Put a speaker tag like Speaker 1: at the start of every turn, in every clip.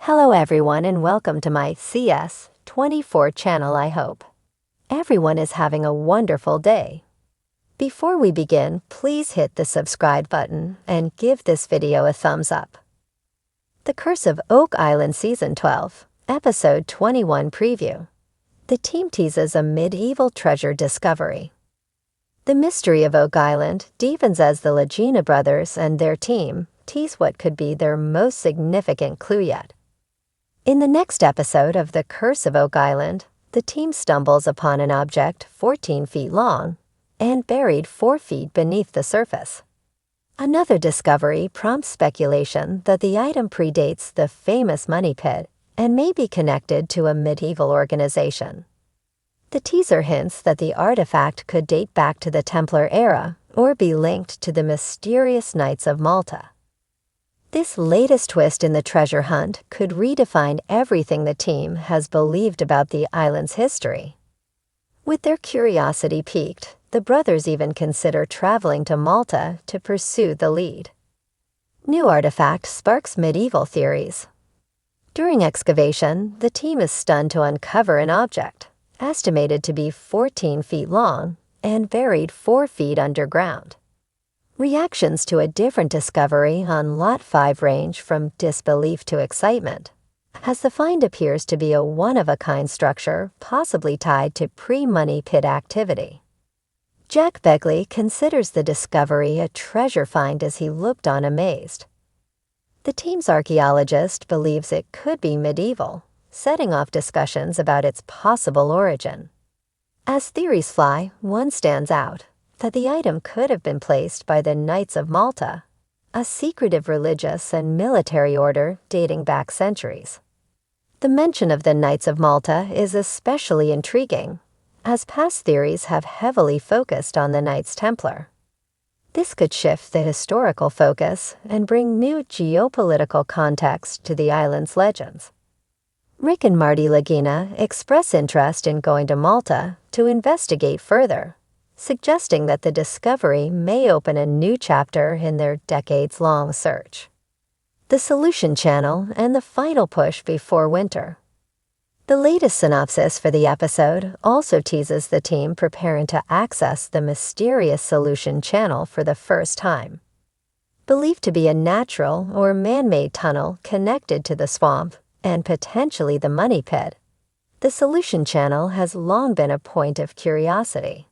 Speaker 1: Hello everyone and welcome to my CS24 channel. I hope everyone is having a wonderful day. Before we begin, please hit the subscribe button and give this video a thumbs up. The Curse of Oak Island Season 12, Episode 21 Preview. The team teases a medieval treasure discovery. The mystery of Oak Island deepens as the Lagina brothers and their team tease what could be their most significant clue yet. In the next episode of The Curse of Oak Island, the team stumbles upon an object 14 feet long and buried 4 feet beneath the surface. Another discovery prompts speculation that the item predates the famous money pit and may be connected to a medieval organization. The teaser hints that the artifact could date back to the Templar era or be linked to the mysterious Knights of Malta. This latest twist in the treasure hunt could redefine everything the team has believed about the island's history. With their curiosity piqued, the brothers even consider traveling to Malta to pursue the lead. New artifact sparks medieval theories. During excavation, the team is stunned to uncover an object, estimated to be 14 feet long and buried 4 feet underground. Reactions to a different discovery on Lot 5 range from disbelief to excitement, as the find appears to be a one-of-a-kind structure possibly tied to pre-money pit activity. Jack Begley considers the discovery a treasure find as he looked on amazed. The team's archaeologist believes it could be medieval, setting off discussions about its possible origin. As theories fly, one stands out: that the item could have been placed by the Knights of Malta, a secretive religious and military order dating back centuries. The mention of the Knights of Malta is especially intriguing, as past theories have heavily focused on the Knights Templar. This could shift the historical focus and bring new geopolitical context to the island's legends. Rick and Marty Lagina express interest in going to Malta to investigate further, suggesting that the discovery may open a new chapter in their decades-long search. The Solution Channel and the final push before winter. The latest synopsis for the episode also teases the team preparing to access the mysterious Solution Channel for the first time. Believed to be a natural or man-made tunnel connected to the swamp and potentially the money pit, the Solution Channel has long been a point of curiosity.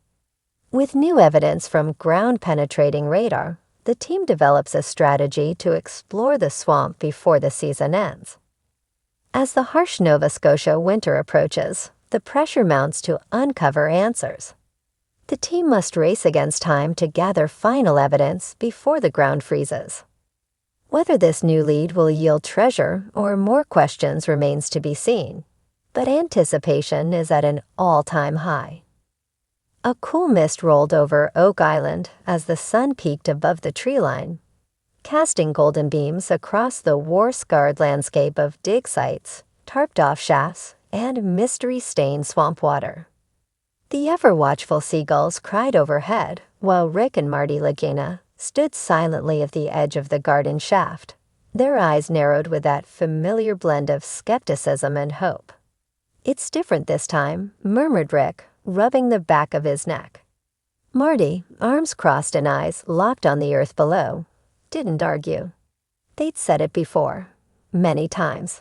Speaker 1: With new evidence from ground-penetrating radar, the team develops a strategy to explore the swamp before the season ends. As the harsh Nova Scotia winter approaches, the pressure mounts to uncover answers. The team must race against time to gather final evidence before the ground freezes. Whether this new lead will yield treasure or more questions remains to be seen, but anticipation is at an all-time high. A cool mist rolled over Oak Island as the sun peaked above the tree line, casting golden beams across the war-scarred landscape of dig sites, tarped-off shafts, and mystery-stained swamp water. The ever-watchful seagulls cried overhead, while Rick and Marty Lagina stood silently at the edge of the garden shaft, their eyes narrowed with that familiar blend of skepticism and hope. "It's different this time," murmured Rick, rubbing the back of his neck. Marty, arms crossed and eyes locked on the earth below, didn't argue. They'd said it before, many times.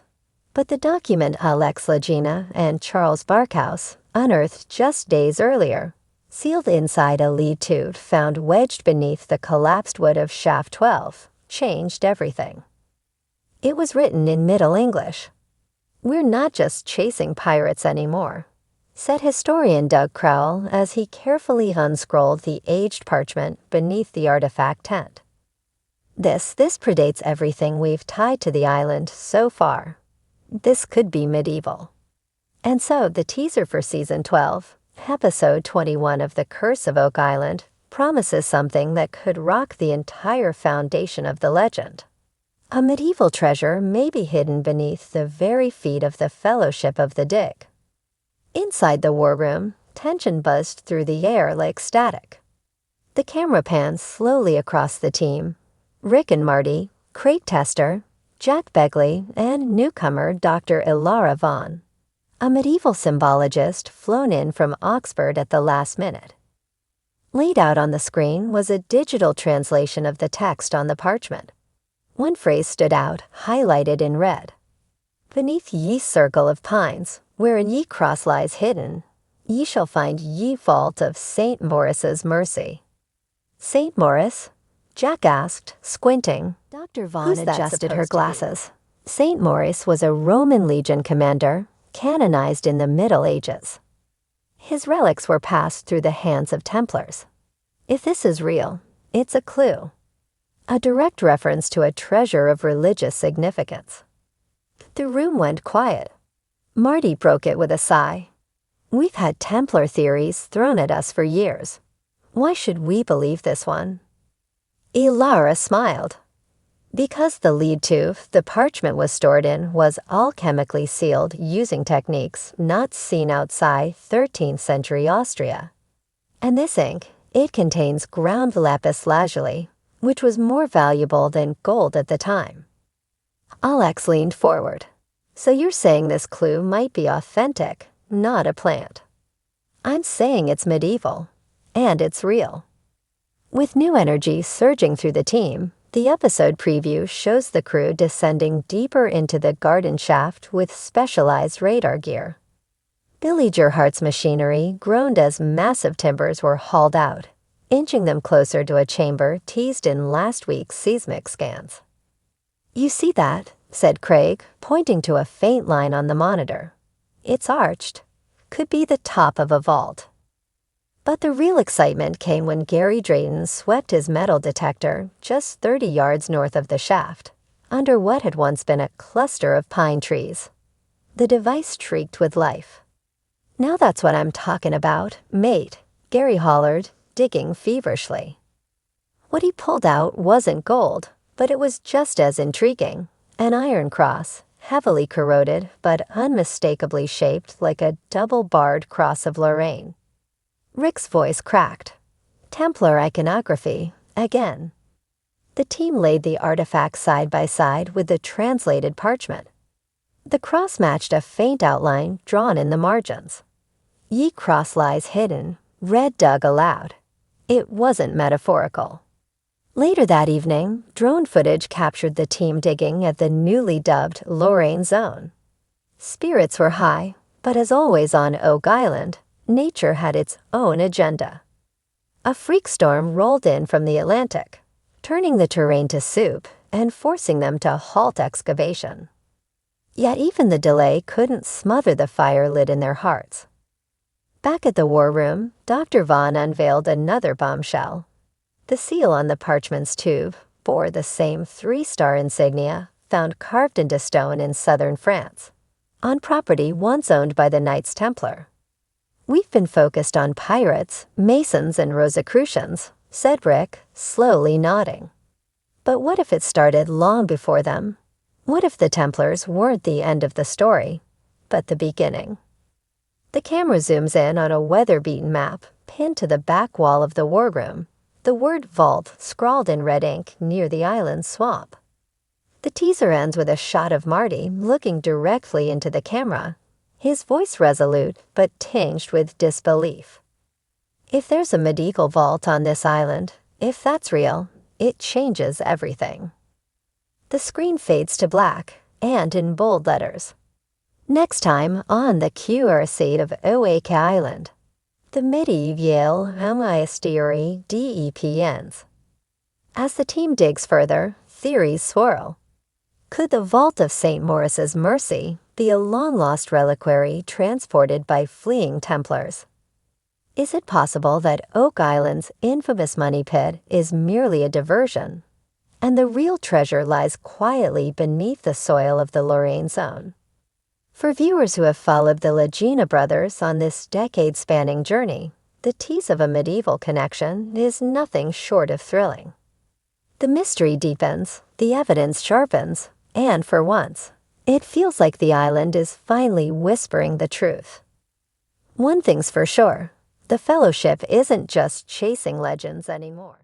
Speaker 1: But the document Alex Lagina and Charles Barkhouse unearthed just days earlier, sealed inside a lead tube found wedged beneath the collapsed wood of Shaft 12, changed everything. It was written in Middle English. "We're not just chasing pirates anymore," said historian Doug Crowell as he carefully unscrolled the aged parchment beneath the artifact tent. This predates everything we've tied to the island so far. This could be medieval." And so the teaser for Season 12, Episode 21 of The Curse of Oak Island, promises something that could rock the entire foundation of the legend. A medieval treasure may be hidden beneath the very feet of the Fellowship of the Dig. Inside the war room, tension buzzed through the air like static. The camera pans slowly across the team. Rick and Marty, crate tester, Jack Begley, and newcomer Dr. Ilara Vaughan, a medieval symbologist flown in from Oxford at the last minute. Laid out on the screen was a digital translation of the text on the parchment. One phrase stood out, highlighted in red. "Beneath ye circle of pines, wherein ye cross lies hidden, ye shall find ye vault of St. Maurice's mercy." St. Maurice? Jack asked, squinting. Dr. Vaughan adjusted her glasses. St. Maurice was a Roman legion commander, canonized in the Middle Ages. His relics were passed through the hands of Templars. If this is real, it's a clue. A direct reference to a treasure of religious significance. The room went quiet. Marty broke it with a sigh. "We've had Templar theories thrown at us for years. Why should we believe this one?" Ilara smiled. Because the lead tube the parchment was stored in was alchemically sealed using techniques not seen outside 13th century Austria. And this ink, it contains ground lapis lazuli, which was more valuable than gold at the time. Alex leaned forward. "So you're saying this clue might be authentic, not a plant?" "I'm saying it's medieval, and it's real." With new energy surging through the team, the episode preview shows the crew descending deeper into the garden shaft with specialized radar gear. Billy Gerhardt's machinery groaned as massive timbers were hauled out, inching them closer to a chamber teased in last week's seismic scans. "You see that?" said Craig, pointing to a faint line on the monitor. "It's arched. Could be the top of a vault." But the real excitement came when Gary Drayton swept his metal detector just 30 yards north of the shaft, under what had once been a cluster of pine trees. The device shrieked with life. "Now that's what I'm talking about, mate," Gary hollered, digging feverishly. What he pulled out wasn't gold, but it was just as intriguing. An iron cross, heavily corroded but unmistakably shaped like a double-barred cross of Lorraine. Rick's voice cracked. "Templar iconography, again." The team laid the artifact side by side with the translated parchment. The cross matched a faint outline drawn in the margins. "Ye cross lies hidden, red dug aloud." It wasn't metaphorical. Later that evening, drone footage captured the team digging at the newly dubbed Lorraine Zone. Spirits were high, but as always on Oak Island, nature had its own agenda. A freak storm rolled in from the Atlantic, turning the terrain to soup and forcing them to halt excavation. Yet even the delay couldn't smother the fire lit in their hearts. Back at the war room, Dr. Vaughan unveiled another bombshell. The seal on the parchment's tube bore the same 3-star insignia found carved into stone in southern France, on property once owned by the Knights Templar. "We've been focused on pirates, masons, and Rosicrucians," said Rick, slowly nodding. "But what if it started long before them? What if the Templars weren't the end of the story, but the beginning?" The camera zooms in on a weather-beaten map pinned to the back wall of the war room, the word vault scrawled in red ink near the island's swamp. The teaser ends with a shot of Marty looking directly into the camera, his voice resolute but tinged with disbelief. If there's a medieval vault on this island, if that's real, it changes everything. The screen fades to black, and in bold letters. Next time on the QRC of Oak Island, the medieval mystery DEPNs. As the team digs further, theories swirl. Could the vault of St. Maurice's Mercy be a long-lost reliquary transported by fleeing Templars? Is it possible that Oak Island's infamous money pit is merely a diversion, and the real treasure lies quietly beneath the soil of the Lorraine Zone? For viewers who have followed the Legina brothers on this decade-spanning journey, the tease of a medieval connection is nothing short of thrilling. The mystery deepens, the evidence sharpens, and for once, it feels like the island is finally whispering the truth. One thing's for sure, the Fellowship isn't just chasing legends anymore.